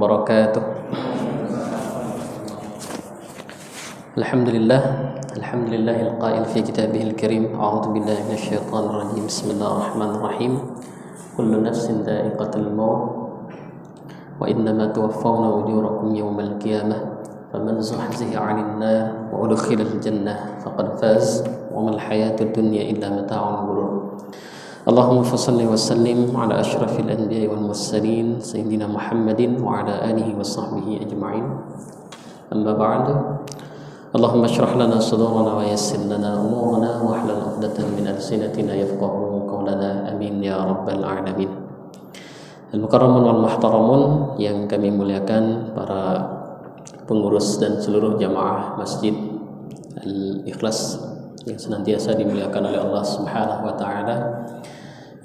wabarakatuh. Alhamdulillahil qail fi kitabihil karim. A'udzu billahi minasyaitonir rajim. Bismillahirrahmanirrahim. Kullu nafsin dha'iqatul maut wa innama tuwaffawna ujurakum yawmal qiyamah. Faman zuhziha 'anil nar wa udkhilal jannah faqad faz wa mal hayatud dunya illa mata'ul ghurur. Allahumma salli wa sallim ala asyrafil anbiya'i wal mursalin sayyidina Muhammadin wa ala alihi wa sahbihi ajma'in. Amma ba'du. Allahumma shrah lana sadrana wa yassir lana umurana wa hlul 'uqdatan min alsinatina yafqahu qawlana. Amin ya rabbal alamin. Al-mukarramun wal muhtaramun yang kami muliakan, para pengurus dan seluruh jamaah Masjid Al-Ikhlas yang senantiasa dimuliakan oleh Allah Subhanahu wa taala,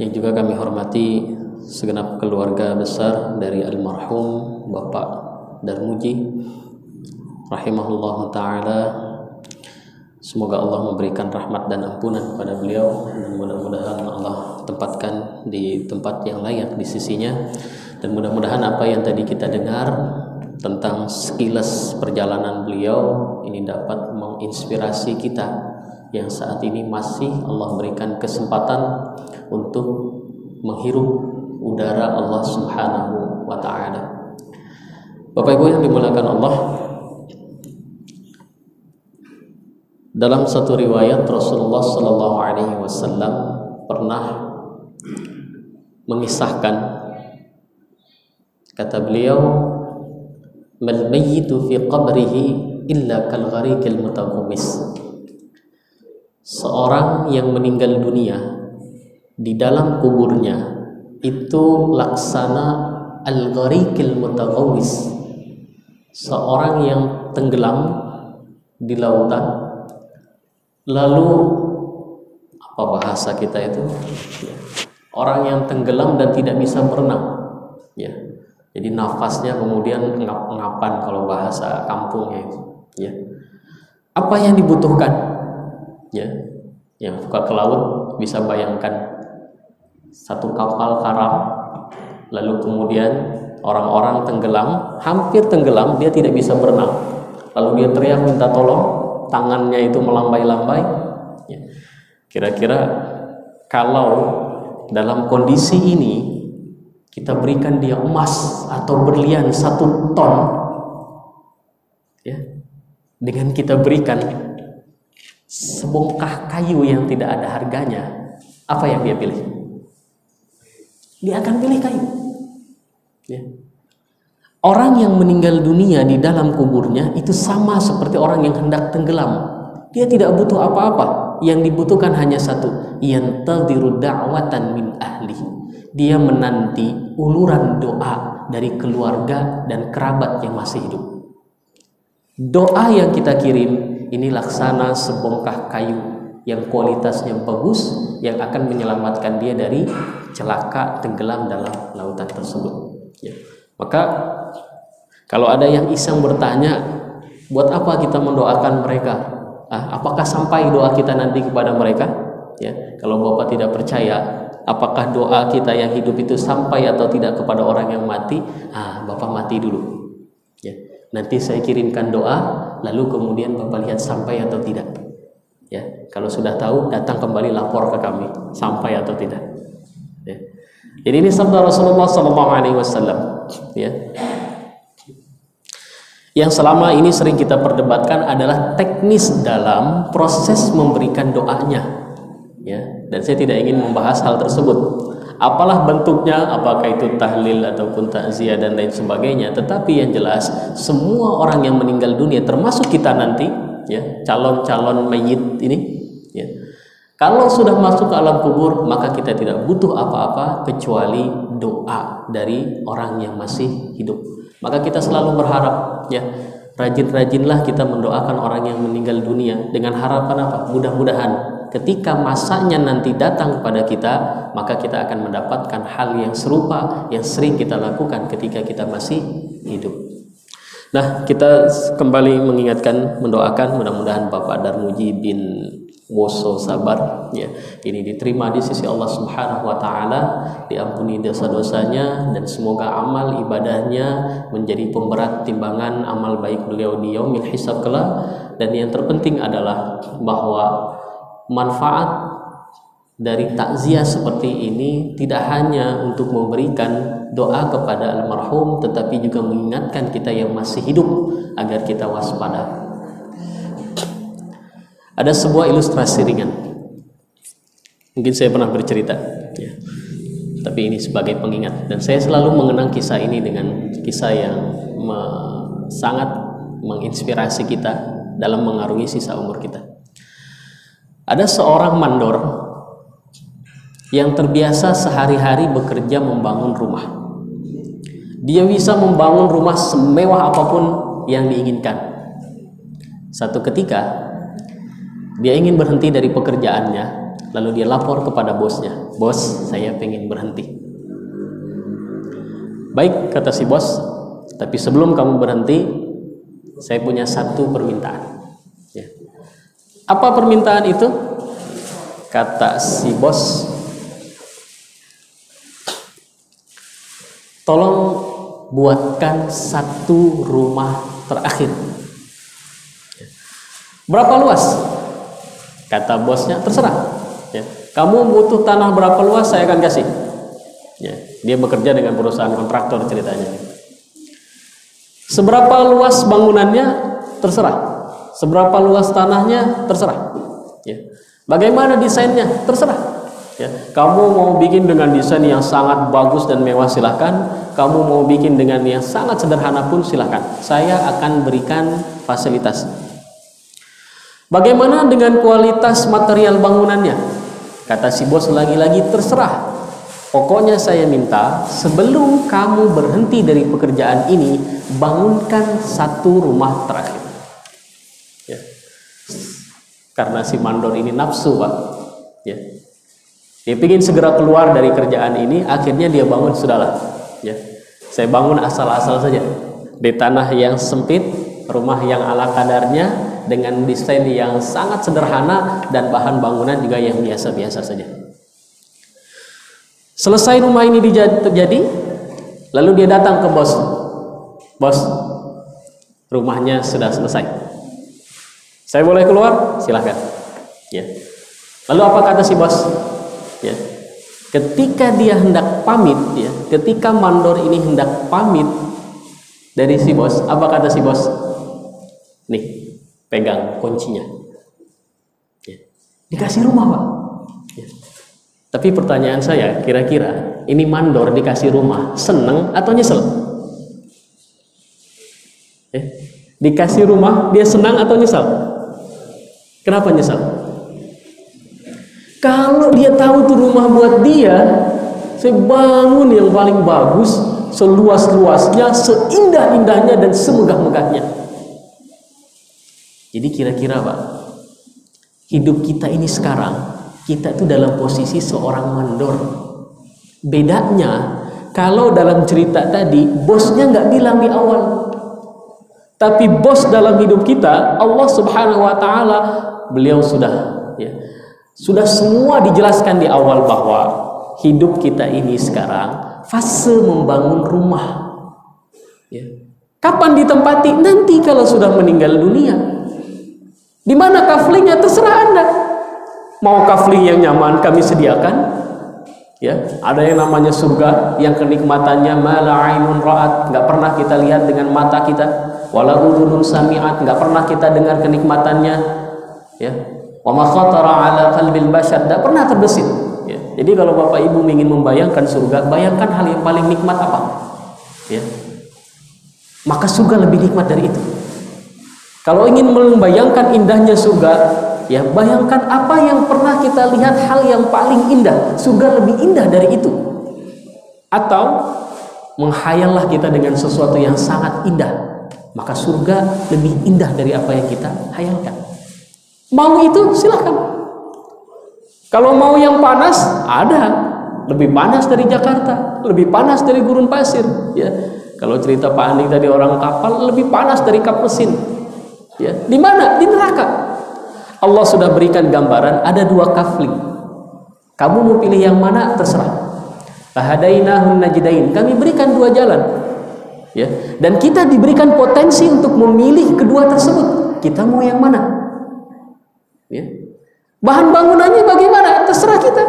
yang juga kami hormati segenap keluarga besar dari almarhum Bapak Darmuji rahimahullah taala. Semoga Allah memberikan rahmat dan ampunan kepada beliau, dan mudah-mudahan Allah tempatkan di tempat yang layak di sisinya, dan mudah-mudahan apa yang tadi kita dengar tentang sekilas perjalanan beliau ini dapat menginspirasi kita yang saat ini masih Allah berikan kesempatan untuk menghirup udara Allah Subhanahu wa taala. Bapak Ibu yang dimuliakan Allah, dalam satu riwayat Rasulullah sallallahu alaihi wasallam pernah mengisahkan, kata beliau, mal mayyitu fi qabrihi illa kal gharikil mutaghammis. Seorang yang meninggal dunia di dalam kuburnya itu laksana al-gharikil mutaghawis, seorang yang tenggelam di lautan. Lalu apa bahasa kita itu? Orang yang tenggelam dan tidak bisa berenang, ya. Jadi nafasnya kemudian ngap-ngapan kalau bahasa kampungnya itu, ya. Apa yang dibutuhkan? Ya, yang suka ke laut bisa bayangkan satu kapal karam, lalu kemudian orang-orang tenggelam, hampir tenggelam, dia tidak bisa berenang, lalu dia teriak minta tolong, tangannya itu melambai-lambai. Ya. Kira-kira kalau dalam kondisi ini kita berikan dia emas atau berlian 1 ton, ya, dengan kita berikan sebongkah kayu yang tidak ada harganya, apa yang dia pilih? Dia akan pilih kayu, ya. Orang yang meninggal dunia di dalam kuburnya itu sama seperti orang yang hendak tenggelam. Dia tidak butuh apa-apa, yang dibutuhkan hanya satu, yantadhiru da'watan min ahli. Dia menanti uluran doa dari keluarga dan kerabat yang masih hidup. Doa yang kita kirim ini laksana sebongkah kayu yang kualitasnya bagus, yang akan menyelamatkan dia dari celaka tenggelam dalam lautan tersebut, ya. Maka kalau ada yang iseng bertanya, buat apa kita mendoakan mereka? Apakah sampai doa kita nanti kepada mereka? Ya, kalau Bapak tidak percaya apakah doa kita yang hidup itu sampai atau tidak kepada orang yang mati, Bapak mati dulu, ya. Nanti saya kirimkan doa, lalu kemudian Bapak lihat sampai atau tidak. Ya, kalau sudah tahu, datang kembali lapor ke kami sampai atau tidak. Ya. Jadi ini sabda Rasulullah SAW, ya. Yang selama ini sering kita perdebatkan adalah teknis dalam proses memberikan doanya, ya. Dan saya tidak ingin membahas hal tersebut. Apalah bentuknya, apakah itu tahlil ataupun takziah dan lain sebagainya, tetapi yang jelas semua orang yang meninggal dunia termasuk kita nanti, ya, calon-calon mayit ini, ya, kalau sudah masuk ke alam kubur maka kita tidak butuh apa-apa kecuali doa dari orang yang masih hidup. Maka kita selalu berharap, ya, rajin-rajinlah kita mendoakan orang yang meninggal dunia dengan harapan apa? Mudah-mudahan ketika masanya nanti datang kepada kita, maka kita akan mendapatkan hal yang serupa yang sering kita lakukan ketika kita masih hidup. Nah, kita kembali mengingatkan, mendoakan mudah-mudahan Bapak Darmuji bin Woso sabar, ya, ini diterima di sisi Allah Subhanahu wa taala, diampuni dosa-dosanya, dan semoga amal ibadahnya menjadi pemberat timbangan amal baik beliau di yaumil hisab kelak. Dan yang terpenting adalah bahwa manfaat dari takziah seperti ini tidak hanya untuk memberikan doa kepada almarhum, tetapi juga mengingatkan kita yang masih hidup agar kita waspada. Ada sebuah ilustrasi ringan. Mungkin saya pernah bercerita, ya. Tapi ini sebagai pengingat. Dan saya selalu mengenang kisah ini dengan kisah yang sangat menginspirasi kita dalam mengarungi sisa umur kita. Ada seorang mandor yang terbiasa sehari-hari bekerja membangun rumah. Dia bisa membangun rumah semewah apapun yang diinginkan. Satu ketika dia ingin berhenti dari pekerjaannya, lalu dia lapor kepada bosnya, "Bos, saya pengen berhenti." "Baik," kata si bos, "tapi sebelum kamu berhenti, saya punya satu permintaan." Ya. "Apa permintaan itu?" Kata si bos, "Tolong buatkan satu rumah terakhir." "Berapa luas?" Kata bosnya, "Terserah. Ya. Kamu butuh tanah berapa luas, saya akan kasih." Ya. Dia bekerja dengan perusahaan kontraktor ceritanya. "Seberapa luas bangunannya?" "Terserah." "Seberapa luas tanahnya?" "Terserah." Ya. "Bagaimana desainnya?" "Terserah." Ya. "Kamu mau bikin dengan desain yang sangat bagus dan mewah, silahkan. Kamu mau bikin dengan yang sangat sederhana pun silahkan. Saya akan berikan fasilitas. Bagaimana dengan kualitas material bangunannya?" Kata si bos lagi-lagi, "Terserah. Pokoknya saya minta sebelum kamu berhenti dari pekerjaan ini, bangunkan satu rumah terakhir." Ya. Karena si mandor ini nafsu, Pak. Ya. Dia ingin segera keluar dari kerjaan ini, akhirnya dia bangun, "Sudahlah. Ya. Saya bangun asal-asal saja. Di tanah yang sempit, rumah yang ala kadarnya, dengan desain yang sangat sederhana, dan bahan bangunan juga yang biasa-biasa saja." Selesai rumah ini terjadi, lalu dia datang ke bos. "Bos, rumahnya sudah selesai. Saya boleh keluar?" "Silahkan." Ya. Lalu apa kata si bos? Ya. Ketika dia hendak pamit, ya, ketika mandor ini hendak pamit dari si bos, apa kata si bos? "Nih, pegang kuncinya." Ya. Dikasih rumah, Pak. Ya. Tapi pertanyaan saya, kira-kira ini mandor dikasih rumah seneng atau nyesel? Ya. Dikasih rumah dia senang atau nyesel? Kenapa nyesel? Kalau dia tahu tuh rumah buat dia, saya bangun yang paling bagus, seluas-luasnya, seindah-indahnya, dan semegah-megahnya. Jadi kira-kira, Pak, hidup kita ini sekarang, kita tuh dalam posisi seorang mandor. Bedanya, kalau dalam cerita tadi, bosnya nggak bilang di awal. Tapi bos dalam hidup kita, Allah Subhanahu wa taala, beliau sudah, ya, sudah semua dijelaskan di awal bahwa hidup kita ini sekarang fase membangun rumah. Ya. Kapan ditempati? Nanti kalau sudah meninggal dunia. Di mana kaflingnya? Terserah Anda. Mau kafling yang nyaman kami sediakan. Ya, ada yang namanya surga yang kenikmatannya mala ainun ra'at, nggak pernah kita lihat dengan mata kita, wala udhunun sami'at, nggak pernah kita dengar kenikmatannya. Ya. Wa ma khatara ala qalbil bashar, tidak pernah terbesit. Ya. Jadi kalau Bapak Ibu ingin membayangkan surga, bayangkan hal yang paling nikmat apa? Ya. Maka surga lebih nikmat dari itu. Kalau ingin membayangkan indahnya surga, ya bayangkan apa yang pernah kita lihat hal yang paling indah. Surga lebih indah dari itu. Atau menghayallah kita dengan sesuatu yang sangat indah, maka surga lebih indah dari apa yang kita hayalkan. Mau itu silahkan. Kalau mau yang panas, ada. Lebih panas dari Jakarta, lebih panas dari gurun pasir. Ya. Kalau cerita Pak Andi tadi orang kapal, lebih panas dari kap mesin. Ya. Di mana? Di neraka. Allah sudah berikan gambaran ada dua kafling. Kamu mau pilih yang mana terserah. Fahadainahun najdain. Kami berikan dua jalan. Ya. Dan kita diberikan potensi untuk memilih kedua tersebut. Kita mau yang mana? Ya. Bahan bangunannya bagaimana? Terserah kita.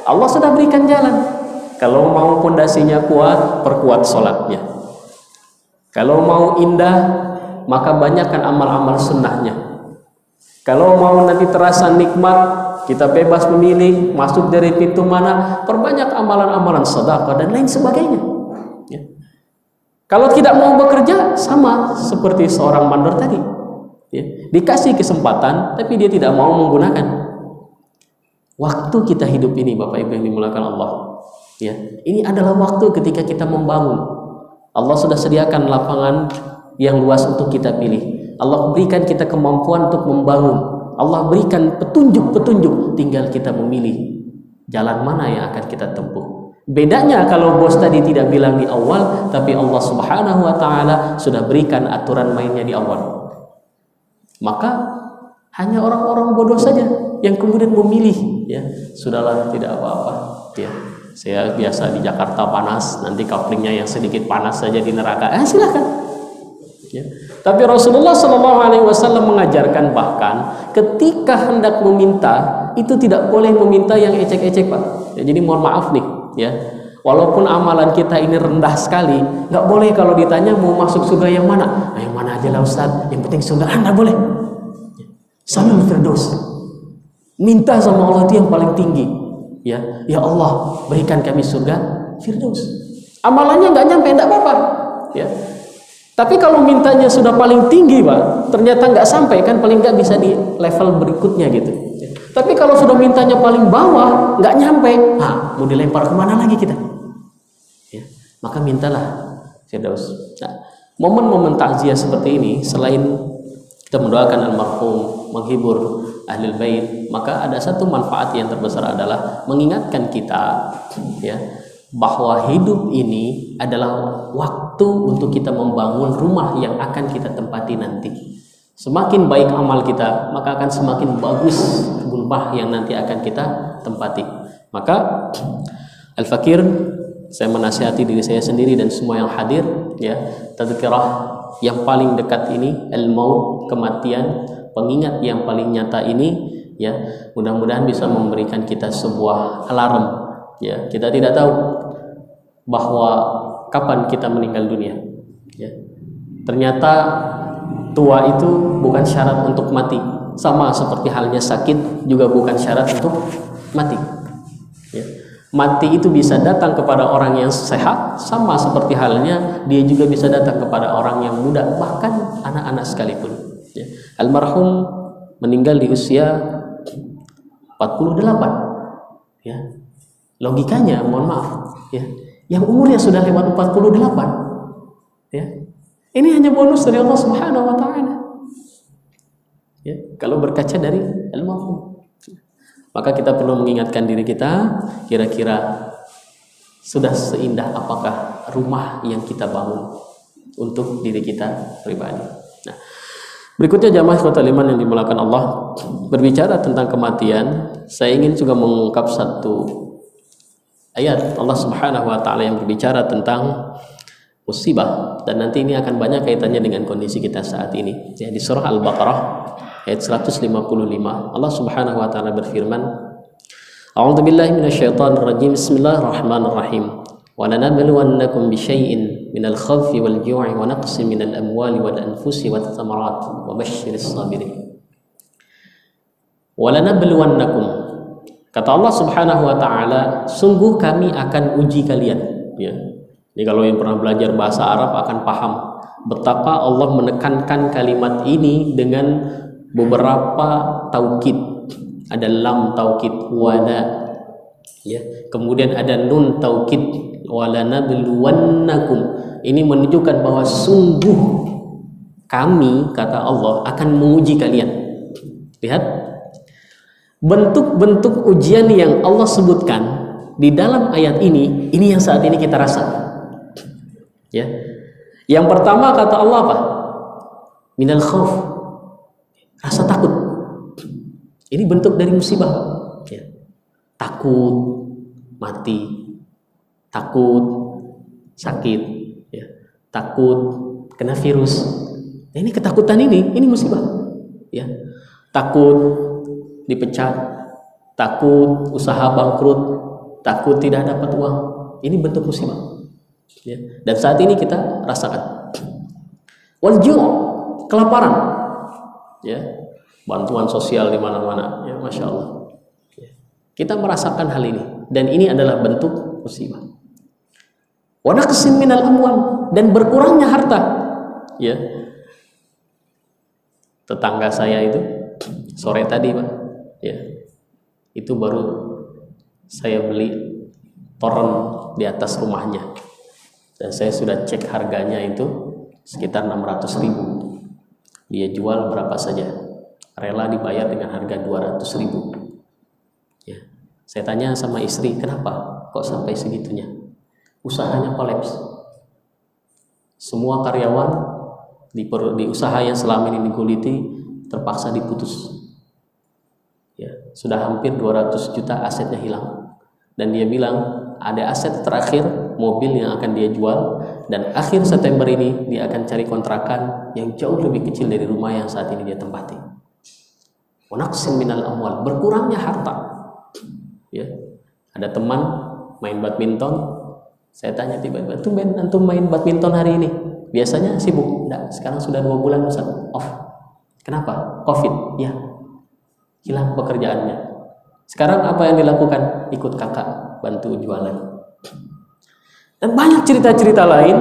Allah sudah berikan jalan. Kalau mau pondasinya kuat, perkuat sholatnya. Kalau mau indah, maka banyakkan amal-amal sunnahnya. Kalau mau nanti terasa nikmat, kita bebas memilih masuk dari pintu mana, perbanyak amalan-amalan sedekah dan lain sebagainya. Ya. Kalau tidak mau bekerja, sama seperti seorang mandor tadi. Ya. Dikasih kesempatan, tapi dia tidak mau menggunakan. Waktu kita hidup ini, Bapak Ibu yang dimuliakan Allah, ya, ini adalah waktu ketika kita membangun. Allah sudah sediakan lapangan yang luas untuk kita pilih. Allah berikan kita kemampuan untuk membangun. Allah berikan petunjuk-petunjuk, tinggal kita memilih jalan mana yang akan kita tempuh. Bedanya kalau bos tadi tidak bilang di awal, tapi Allah Subhanahu wa taala sudah berikan aturan mainnya di awal. Maka hanya orang-orang bodoh saja yang kemudian memilih, ya, sudahlah tidak apa-apa, ya. Saya biasa di Jakarta panas, nanti couplingnya yang sedikit panas saja di neraka. Silakan. Ya. Tapi Rasulullah SAW mengajarkan bahkan ketika hendak meminta itu tidak boleh meminta yang ecek-ecek, Pak. Ya, jadi mohon maaf nih, ya. Walaupun amalan kita ini rendah sekali, nggak boleh kalau ditanya mau masuk surga yang mana. Nah, yang mana aja lah Ustaz. Yang penting surga. Anda boleh. Salul Firdaus. Minta sama Allah itu yang paling tinggi. Ya, ya Allah berikan kami surga Firdaus. Amalannya nggak nyampe, enggak apa-apa. Ya. Tapi kalau mintanya sudah paling tinggi, Pak, ternyata nggak sampai, kan paling nggak bisa di level berikutnya gitu. Tapi kalau sudah mintanya paling bawah, nggak nyampe, mau dilempar kemana lagi kita? Ya, maka mintalah Firdaus. Nah, momen-momen takziah seperti ini, selain kita mendoakan almarhum, menghibur ahlul bait, maka ada satu manfaat yang terbesar adalah mengingatkan kita, ya, bahwa hidup ini adalah waktu untuk kita membangun rumah yang akan kita tempati nanti. Semakin baik amal kita, maka akan semakin bagus rumah yang nanti akan kita tempati. Maka Al-Fakir, saya menasihati diri saya sendiri dan semua yang hadir, ya, tadzkirah yang paling dekat ini, al-maut, kematian, pengingat yang paling nyata ini, ya, mudah-mudahan bisa memberikan kita sebuah alarm. Ya, kita tidak tahu bahwa kapan kita meninggal dunia. Ya. Ternyata tua itu bukan syarat untuk mati. Sama seperti halnya sakit juga bukan syarat untuk mati. Ya. Mati itu bisa datang kepada orang yang sehat, sama seperti halnya dia juga bisa datang kepada orang yang muda, bahkan anak-anak sekalipun. Ya. Almarhum meninggal di usia 48. Ya. Logikanya, mohon maaf, ya, yang umurnya sudah lewat 48, ya, ini hanya bonus dari Allah Subhanahu wa taala. Ya, kalau berkaca dari almarhum, maka kita perlu mengingatkan diri kita, kira-kira sudah seindah apakah rumah yang kita bangun untuk diri kita pribadi. Nah, berikutnya jamaah ikhwatal iman yang dimuliakan Allah, berbicara tentang kematian, saya ingin juga mengungkap satu ayat Allah Subhanahu wa taala yang berbicara tentang musibah, dan nanti ini akan banyak kaitannya dengan kondisi kita saat ini. Ya, di surah Al-Baqarah ayat 155 Allah Subhanahu wa taala berfirman, A'udzubillahi minasyaitonir rajim. Bismillahirrahmanirrahim. Wa lanabluwannakum bisyai'in minal khawfi wal ju'i wa naqsin minal amwali wal anfusi wath thamarat wa basyiris sabirin. Wa lanabluwannakum, kata Allah Subhanahu wa taala, sungguh kami akan uji kalian. Ya. Ini kalau yang pernah belajar bahasa Arab akan paham betapa Allah menekankan kalimat ini dengan beberapa taukid. Ada lam taukid wala, ya. Kemudian ada nun taukid walanabluwannakum. Ini menunjukkan bahwa sungguh kami, kata Allah, akan menguji kalian. Lihat bentuk-bentuk ujian yang Allah sebutkan di dalam ayat ini yang saat ini kita rasa. Ya. Yang pertama kata Allah apa? Minal khauf, rasa takut. Ini bentuk dari musibah, ya. Takut mati, takut sakit, ya. Takut kena virus. Nah, ini ketakutan ini musibah, ya. Takut dipecat, takut usaha bangkrut, takut tidak dapat uang. Ini bentuk musibah, ya. Dan saat ini kita rasakan. Wal ju', kelaparan, ya. Bantuan sosial di mana-mana, ya, Masya Allah. Ya. Kita merasakan hal ini, dan ini adalah bentuk musibah. Wa naqsin minal amwal, dan berkurangnya harta, ya. Tetangga saya itu sore tadi, Pak, ya, itu baru saya beli toren di atas rumahnya, dan saya sudah cek harganya itu sekitar 600.000. Dia jual berapa saja, rela dibayar dengan harga 200.000. Ya. Saya tanya sama istri, kenapa kok sampai segitunya? Usahanya kolaps. Semua karyawan di usaha yang selama ini diguliti terpaksa diputus. Ya, sudah hampir 200 juta asetnya hilang. Dan dia bilang ada aset terakhir, mobil yang akan dia jual, dan akhir September ini dia akan cari kontrakan yang jauh lebih kecil dari rumah yang saat ini dia tempati. Wanaksin minal amwal, berkurangnya harta, ya. Ada teman main badminton, saya tanya tiba-tiba, tumben antum main badminton hari ini? Biasanya sibuk? Enggak, sekarang sudah 2 bulan Ustaz, off. Kenapa? Covid, ya. Hilang pekerjaannya. Sekarang apa yang dilakukan? Ikut kakak bantu jualan. Dan banyak cerita-cerita lain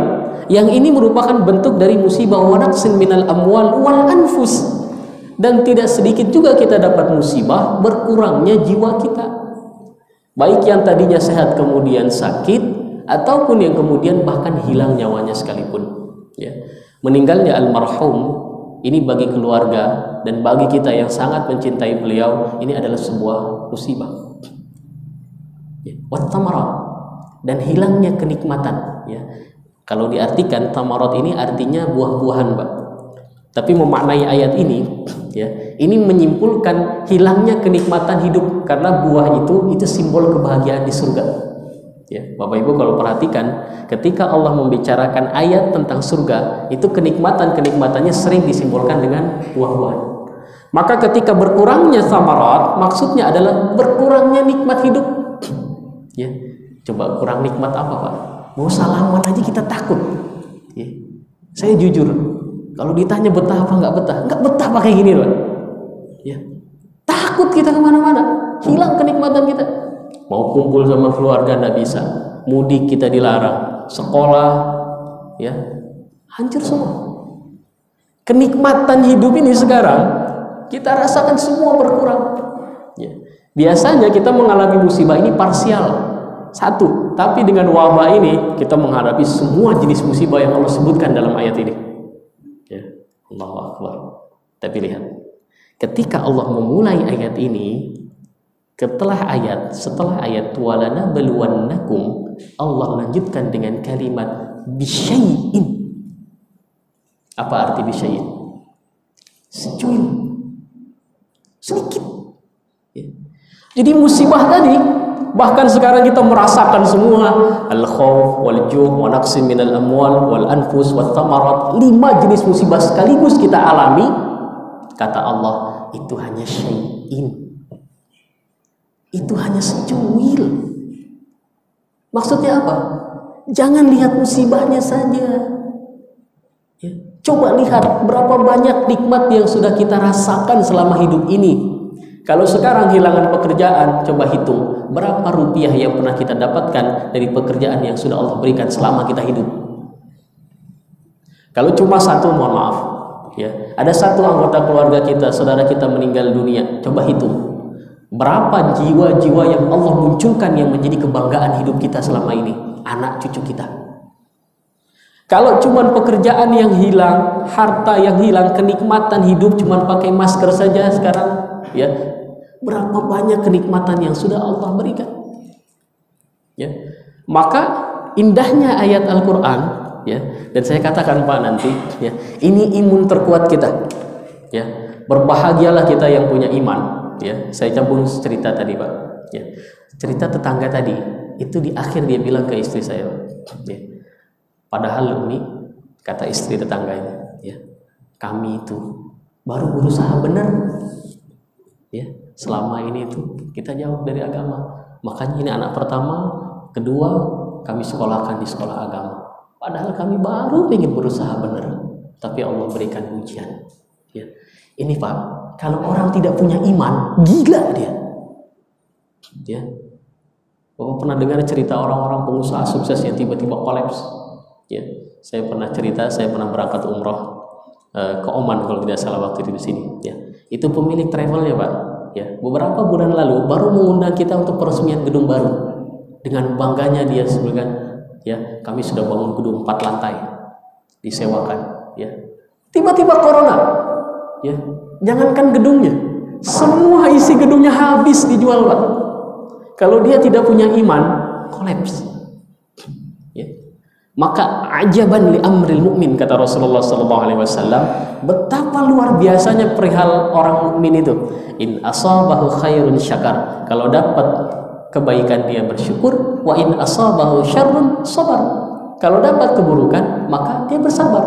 yang ini merupakan bentuk dari musibah. Wanaksin minal amwal wal anfus. Dan tidak sedikit juga kita dapat musibah berkurangnya jiwa kita, baik yang tadinya sehat kemudian sakit, ataupun yang kemudian bahkan hilang nyawanya sekalipun, ya. Meninggalnya almarhum ini bagi keluarga dan bagi kita yang sangat mencintai beliau, ini adalah sebuah musibah, ya. Wat tamarat, dan hilangnya kenikmatan, ya. Kalau diartikan tamarat ini artinya buah-buahan, Pak. Tapi memaknai ayat ini, ya, ini menyimpulkan hilangnya kenikmatan hidup, karena buah itu simbol kebahagiaan di surga. Ya, Bapak Ibu kalau perhatikan, ketika Allah membicarakan ayat tentang surga, itu kenikmatannya sering disimbolkan dengan buah-buahan. Maka ketika berkurangnya samarat, maksudnya adalah berkurangnya nikmat hidup. Ya, coba kurang nikmat apa, Pak? Mau salaman aja kita takut. Ya. Saya jujur. Kalau ditanya betah apa nggak betah pakai gini loh, ya. Takut kita kemana-mana, hilang kenikmatan kita. Mau kumpul sama keluarga nggak bisa, mudik kita dilarang, sekolah, ya, hancur semua. Kenikmatan hidup ini sekarang kita rasakan semua berkurang. Ya. Biasanya kita mengalami musibah ini parsial, satu, tapi dengan wabah ini kita menghadapi semua jenis musibah yang Allah sebutkan dalam ayat ini. Allahu Akbar. Tapi lihat, ketika Allah memulai ayat ini, setelah ayat walana balwannakum, Allah lanjutkan dengan kalimat bisyai'in. Apa arti bisyai'in? Secuil, sedikit, ya. Jadi musibah tadi, bahkan sekarang kita merasakan semua al-khauf wal ju' wa naqsin minal amwal wal anfus wat thamarat, 5 jenis musibah sekaligus kita alami. Kata Allah, itu hanya syai'in, itu hanya secuil. Maksudnya apa? Jangan lihat musibahnya saja, ya. Coba lihat berapa banyak nikmat yang sudah kita rasakan selama hidup ini. Kalau sekarang hilangan pekerjaan, coba hitung berapa rupiah yang pernah kita dapatkan dari pekerjaan yang sudah Allah berikan selama kita hidup. Kalau cuma satu, mohon maaf, ya, ada satu anggota keluarga kita, saudara kita meninggal dunia, coba hitung berapa jiwa-jiwa yang Allah munculkan yang menjadi kebanggaan hidup kita selama ini, anak cucu kita. Kalau cuma pekerjaan yang hilang, harta yang hilang, kenikmatan hidup cuma pakai masker saja sekarang, ya, berapa banyak kenikmatan yang sudah Allah berikan, ya. Maka indahnya ayat Al-Quran, ya, dan saya katakan Pak nanti, ya, ini imun terkuat kita, ya. Berbahagialah kita yang punya iman, ya, saya campur cerita tadi Pak, ya, cerita tetangga tadi itu di akhir dia bilang ke istri saya, ya, padahal Umi, kata istri tetangga ini, ya, kami itu baru berusaha benar, ya, selama ini itu kita jauh dari agama, makanya ini anak pertama, kedua kami sekolahkan di sekolah agama, padahal kami baru ingin berusaha benar, tapi Allah berikan ujian, ya. Ini Pak, kalau orang tidak punya iman, gila dia. Ya. Bapak pernah dengar cerita orang-orang pengusaha sukses yang tiba-tiba kolaps? Ya. Saya pernah cerita, saya pernah berangkat umroh ke Oman kalau tidak salah waktu itu di sini. Ya. Itu pemilik travelnya Pak. Ya. Beberapa bulan lalu baru mengundang kita untuk peresmian gedung baru. Dengan bangganya dia sebutkan, ya, kami sudah bangun gedung 4 lantai, disewakan. Ya. Tiba-tiba corona. Ya, jangankan gedungnya, semua isi gedungnya habis dijual Pak. Kalau dia tidak punya iman, kolaps. Ya. Maka ajaban li amril mukmin, kata Rasulullah SAW, betapa luar biasanya perihal orang mukmin itu. In asabahu khairun syakar, kalau dapat kebaikan dia bersyukur, wa in asabahu syarrun sabar, kalau dapat keburukan maka dia bersabar.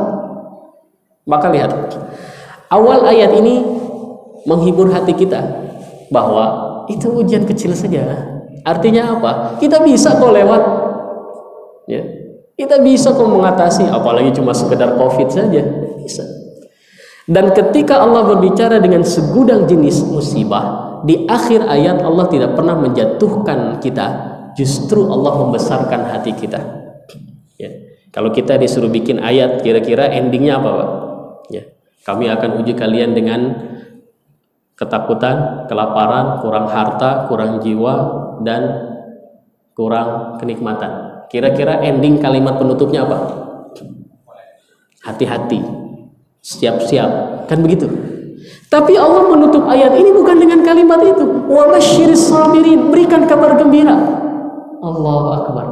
Maka lihat, awal ayat ini menghibur hati kita bahwa itu ujian kecil saja. Artinya apa? Kita bisa kok lewat, ya. Kita bisa kok mengatasi, apalagi cuma sekedar COVID saja, bisa. Dan ketika Allah berbicara dengan segudang jenis musibah, di akhir ayat Allah tidak pernah menjatuhkan kita, justru Allah membesarkan hati kita. Ya. Kalau kita disuruh bikin ayat, kira-kira endingnya apa Pak? Ya. Kami akan uji kalian dengan ketakutan, kelaparan, kurang harta, kurang jiwa, dan kurang kenikmatan. Kira-kira ending kalimat penutupnya apa? Hati-hati, siap-siap, kan begitu? Tapi Allah menutup ayat ini bukan dengan kalimat itu. Wa basyiris sabirin, berikan kabar gembira. Allahu Akbar.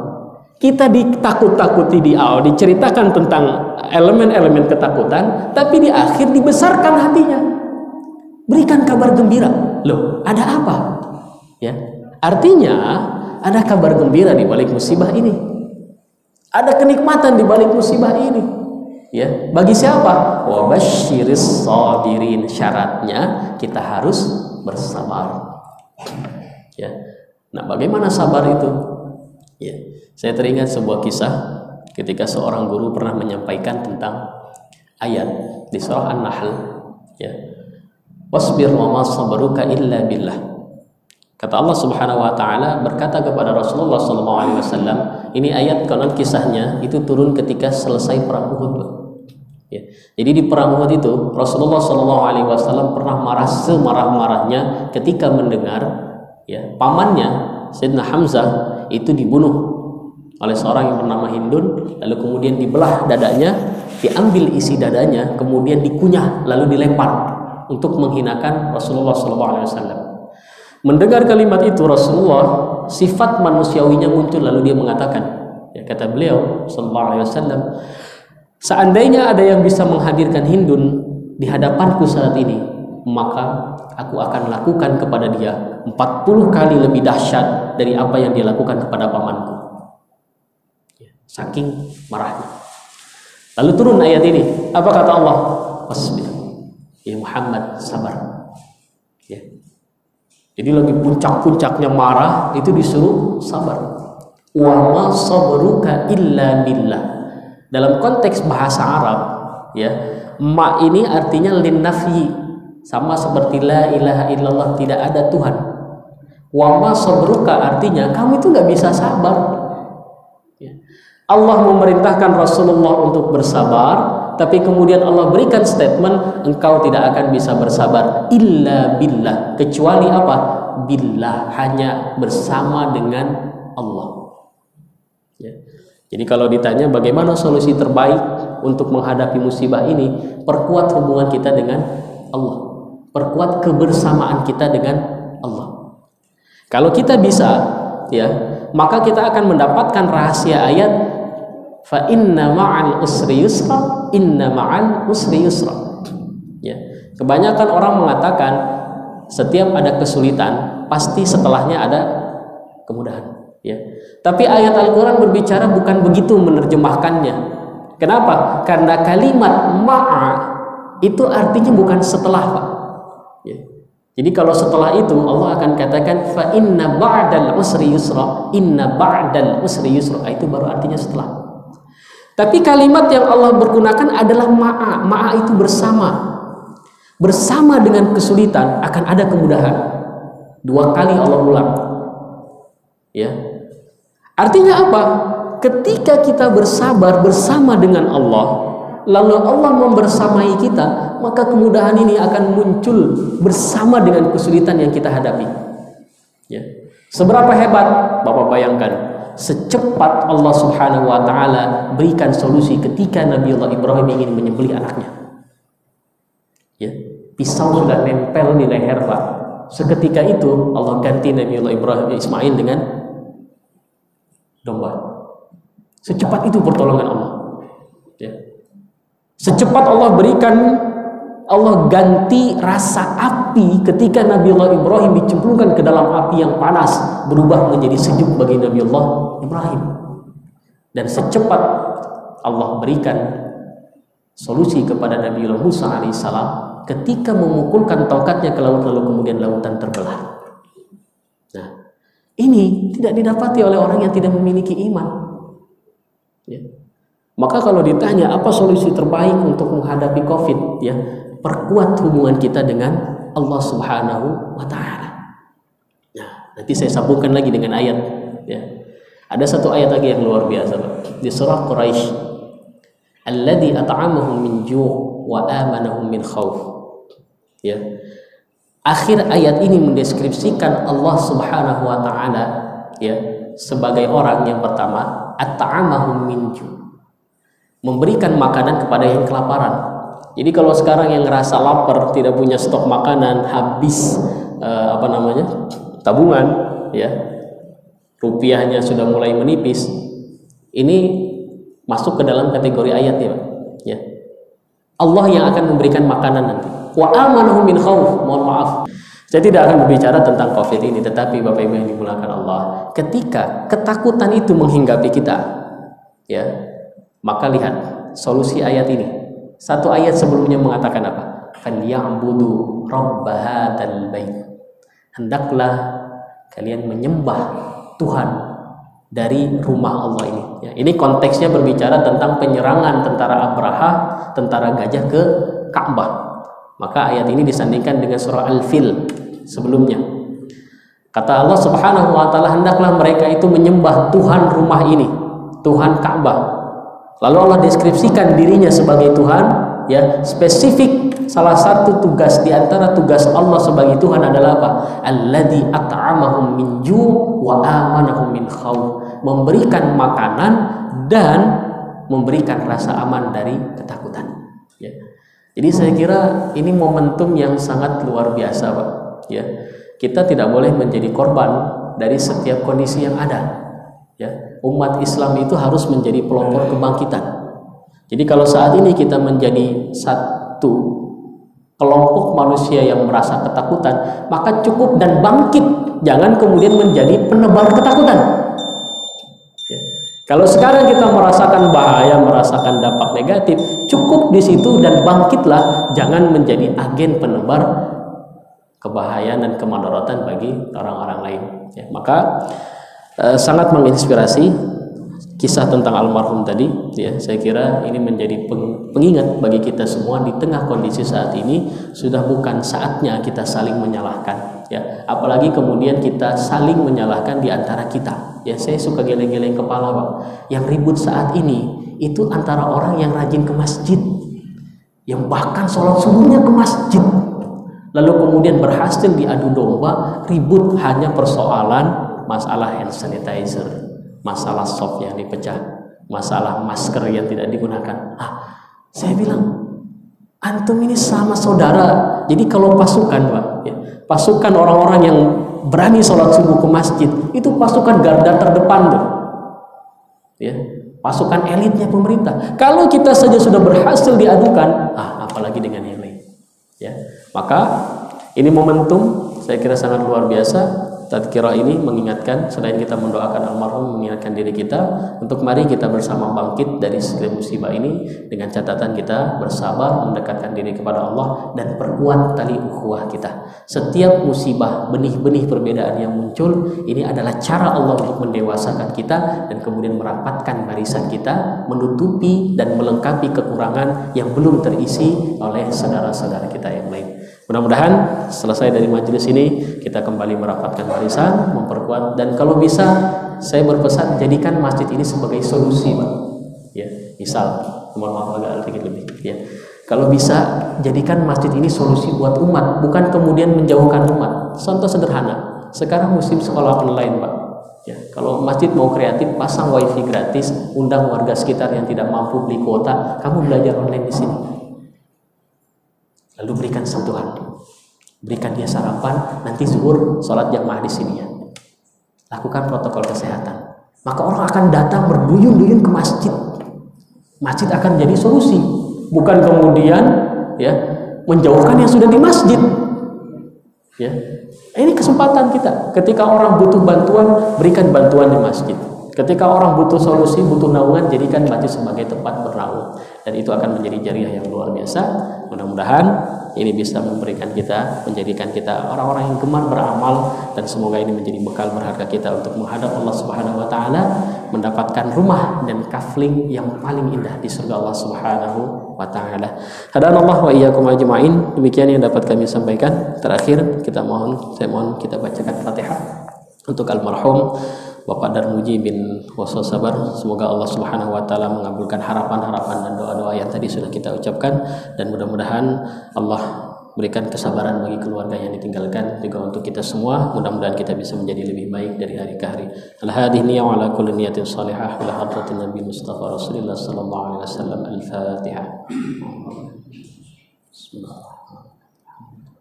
Kita ditakut-takuti di awal, diceritakan tentang elemen-elemen ketakutan, tapi di akhir dibesarkan hatinya. Berikan kabar gembira. Loh, ada apa? Ya, artinya ada kabar gembira di balik musibah ini. Ada kenikmatan di balik musibah ini. Ya, bagi siapa? Wa basyiris sabirin. Syaratnya kita harus bersabar. Ya. Nah, bagaimana sabar itu? Ya. Saya teringat sebuah kisah ketika seorang guru pernah menyampaikan tentang ayat di surah An-Nahl, ya. Wasbir wa ma sabruka illa billah. Kata Allah Subhanahu wa taala berkata kepada Rasulullah SAW, ini ayat konon kisahnya itu turun ketika selesai perang Uhud. Ya. Jadi di perang Uhud itu Rasulullah SAW pernah marah semarah-marahnya ketika mendengar, ya, pamannya Sayyidina Hamzah itu dibunuh oleh seorang yang bernama Hindun, lalu kemudian dibelah dadanya, diambil isi dadanya, kemudian dikunyah, lalu dilempar untuk menghinakan Rasulullah SAW. Mendengar kalimat itu Rasulullah, sifat manusiawinya muncul, lalu dia mengatakan, ya, kata beliau SAW, seandainya ada yang bisa menghadirkan Hindun di hadapanku saat ini, maka aku akan lakukan kepada dia 40 kali lebih dahsyat dari apa yang dia lakukan kepada pamanku. Saking marahnya. Lalu turun ayat ini. Apa kata Allah? Wasbir, ya Muhammad, sabar. Ya. Jadi lagi puncak-puncaknya marah, itu disuruh sabar. Wa ma sabruka illa billah. Dalam konteks bahasa Arab, ya, ma ini artinya linnafyi, sama seperti la ilaha illallah, tidak ada Tuhan. Wa ma sabruka artinya kamu itu nggak bisa sabar. Allah memerintahkan Rasulullah untuk bersabar, tapi kemudian Allah berikan statement, engkau tidak akan bisa bersabar illa billah, kecuali apa? Billah, hanya bersama dengan Allah. Ya. Jadi kalau ditanya bagaimana solusi terbaik untuk menghadapi musibah ini, perkuat hubungan kita dengan Allah, perkuat kebersamaan kita dengan Allah. Kalau kita bisa, ya, maka kita akan mendapatkan rahasia ayat fa inna ma'al usri yusra, inna ma'al usri yusra. Ya. Kebanyakan orang mengatakan setiap ada kesulitan pasti setelahnya ada kemudahan, ya. Tapi ayat Al-Qur'an berbicara bukan begitu menerjemahkannya. Kenapa? Karena kalimat ma'a itu artinya bukan setelah, Pak. Ya. Jadi kalau setelah itu Allah akan katakan fa inna ba'dal usri yusra, inna ba'dal usri yusra, itu baru artinya setelah. Tapi kalimat yang Allah bergunakan adalah ma'a. Ma'a itu bersama. Bersama dengan kesulitan akan ada kemudahan. 2 kali Allah ulang. Ya. Artinya apa? Ketika kita bersabar bersama dengan Allah, lalu Allah membersamai kita, maka kemudahan ini akan muncul bersama dengan kesulitan yang kita hadapi. Ya. Seberapa hebat, Bapak bayangkan, secepat Allah Subhanahu wa Ta'ala berikan solusi ketika Nabiullah Ibrahim ingin menyembelih anaknya. Ya, pisau sudah nempel di leher, Pak. Seketika itu Allah ganti Nabiullah Ibrahim Ismail dengan domba. Secepat itu pertolongan Allah. Ya. Secepat Allah ganti rasa api ketika Nabiullah Ibrahim dicemplungkan ke dalam api yang panas, berubah menjadi sejuk bagi Nabiullah Ibrahim. Dan secepat Allah berikan solusi kepada Nabiullah Musa alaihissalam ketika memukulkan tongkatnya ke laut, lalu kemudian lautan terbelah. Nah, ini tidak didapati oleh orang yang tidak memiliki iman. Ya. Maka kalau ditanya apa solusi terbaik untuk menghadapi COVID, ya, perkuat hubungan kita dengan Allah Subhanahu wa Ta'ala. Nah, nanti saya sambungkan lagi dengan ayat, ya. Ada satu ayat lagi yang luar biasa, Pak. Di surah Quraisy, alladzi at'amahum min ju' wa amanahum min khauf. Ya. Akhir ayat ini mendeskripsikan Allah Subhanahu wa Ta'ala, ya, sebagai orang yang pertama at'amahum min ju', memberikan makanan kepada yang kelaparan. Jadi kalau sekarang yang ngerasa lapar, tidak punya stok makanan, habis tabungan, ya, rupiahnya sudah mulai menipis, ini masuk ke dalam kategori ayat, ya. Allah yang akan memberikan makanan nanti. Wa amanahum min khauf. Mohon maaf, saya tidak akan berbicara tentang COVID ini, tetapi Bapak Ibu yang dimuliakan Allah, ketika ketakutan itu menghinggapi kita, ya, maka lihat solusi ayat ini. Satu ayat sebelumnya mengatakan apa? Falyabudu rabb hadzal bait. Hendaklah kalian menyembah Tuhan dari rumah Allah ini. Ya, ini konteksnya berbicara tentang penyerangan tentara Abraha, tentara gajah ke Ka'bah. Maka ayat ini disandingkan dengan surah Al-Fil sebelumnya. Kata Allah Subhanahu wa Ta'ala, hendaklah mereka itu menyembah Tuhan rumah ini, Tuhan Ka'bah. Lalu Allah deskripsikan dirinya sebagai Tuhan, ya, spesifik. Salah satu tugas di antara tugas Allah sebagai Tuhan adalah apa? Alladzi at'amahum min ju' wa amanahum min khauf. Memberikan makanan dan memberikan rasa aman dari ketakutan. Ya. Jadi saya kira ini momentum yang sangat luar biasa, Pak. Ya. Kita tidak boleh menjadi korban dari setiap kondisi yang ada. Ya. Umat Islam itu harus menjadi pelopor kebangkitan. Jadi kalau saat ini kita menjadi satu kelompok manusia yang merasa ketakutan, maka cukup dan bangkit, jangan kemudian menjadi penebar ketakutan. Ya. Kalau sekarang kita merasakan bahaya, merasakan dampak negatif, cukup di situ dan bangkitlah, jangan menjadi agen penebar kebahayaan dan kemadaratan bagi orang-orang lain. Ya. Maka sangat menginspirasi kisah tentang almarhum tadi, ya. Saya kira ini menjadi pengingat bagi kita semua di tengah kondisi saat ini. Sudah bukan saatnya kita saling menyalahkan, ya. Apalagi kemudian kita saling menyalahkan di antara kita. Ya, saya suka geleng-geleng kepala, Pak. Yang ribut saat ini itu antara orang yang rajin ke masjid, yang bahkan sholat subuhnya ke masjid, lalu kemudian berhasil diadu domba, ribut hanya persoalan masalah hand sanitizer, masalah soft yang dipecah, masalah masker yang tidak digunakan. Saya bilang, antum ini sama saudara. Jadi kalau pasukan, Pak, ya, pasukan orang-orang yang berani sholat subuh ke masjid, itu pasukan garda terdepan, tuh. Ya, pasukan elitnya pemerintah. Kalau kita saja sudah berhasil diadukan, apalagi dengan yang lain. Ya, maka Ini momentum saya kira sangat luar biasa. Tadkirah ini mengingatkan, selain kita mendoakan almarhum, mengingatkan diri kita untuk mari kita bersama bangkit dari segala musibah ini dengan catatan kita bersabar, mendekatkan diri kepada Allah dan perkuat tali ukhuwah kita. Setiap musibah, benih-benih perbedaan yang muncul, ini adalah cara Allah untuk mendewasakan kita dan kemudian merapatkan barisan kita, menutupi dan melengkapi kekurangan yang belum terisi oleh saudara-saudara kita yang lain. Mudah-mudahan selesai dari majelis ini kita kembali merapatkan barisan, memperkuat, dan kalau bisa saya berpesan jadikan masjid ini sebagai solusi, Pak. Ya, misal, mohon maaf agak sedikit lebih. Ya, kalau bisa jadikan masjid ini solusi buat umat, bukan kemudian menjauhkan umat. Contoh sederhana, sekarang musim sekolah online, Pak. Ya, kalau masjid mau kreatif, pasang wifi gratis, undang warga sekitar yang tidak mampu beli kuota, kamu belajar online di sini. Lalu berikan sentuhan, berikan dia sarapan, nanti zuhur sholat jamaah di sini ya. Lakukan protokol kesehatan, maka orang akan datang berduyun-duyun ke masjid. Masjid akan jadi solusi, bukan kemudian ya menjauhkan yang sudah di masjid. Ya, ini kesempatan kita. Ketika orang butuh bantuan, berikan bantuan di masjid. Ketika orang butuh solusi, butuh naungan, jadikan masjid sebagai tempat bernaung, dan itu akan menjadi jariah yang luar biasa. Mudah-mudahan ini bisa memberikan kita, menjadikan kita orang-orang yang gemar beramal, dan semoga ini menjadi bekal berharga kita untuk menghadap Allah Subhanahu wa taala, mendapatkan rumah dan kafling yang paling indah di surga Allah Subhanahu wa taala. Hadanallahu wa iyyakum ajmain. Demikian yang dapat kami sampaikan. Terakhir saya mohon kita bacakan Fatihah untuk almarhum Bapak Darmuji bin Waso Sabar. Semoga Allah Subhanahu wa taala mengabulkan harapan-harapan dan doa-doa yang tadi sudah kita ucapkan, dan mudah-mudahan Allah berikan kesabaran bagi keluarga yang ditinggalkan, juga untuk kita semua. Mudah-mudahan kita bisa menjadi lebih baik dari hari ke hari. Al-hadini wa ala kulli niyatin salihah ila hadratin Nabi Mustafa Rasulullah sallallahu alaihi wasallam. Al-Fatihah. Bismillahirrahmanirrahim.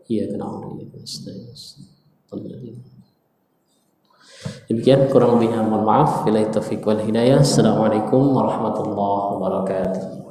Iyyaka na'budu wa iyyaka nasta'in. Demikian kurang lebihnya mohon maaf. Billahi taufiq wal hidayah. Assalamualaikum warahmatullahi wabarakatuh.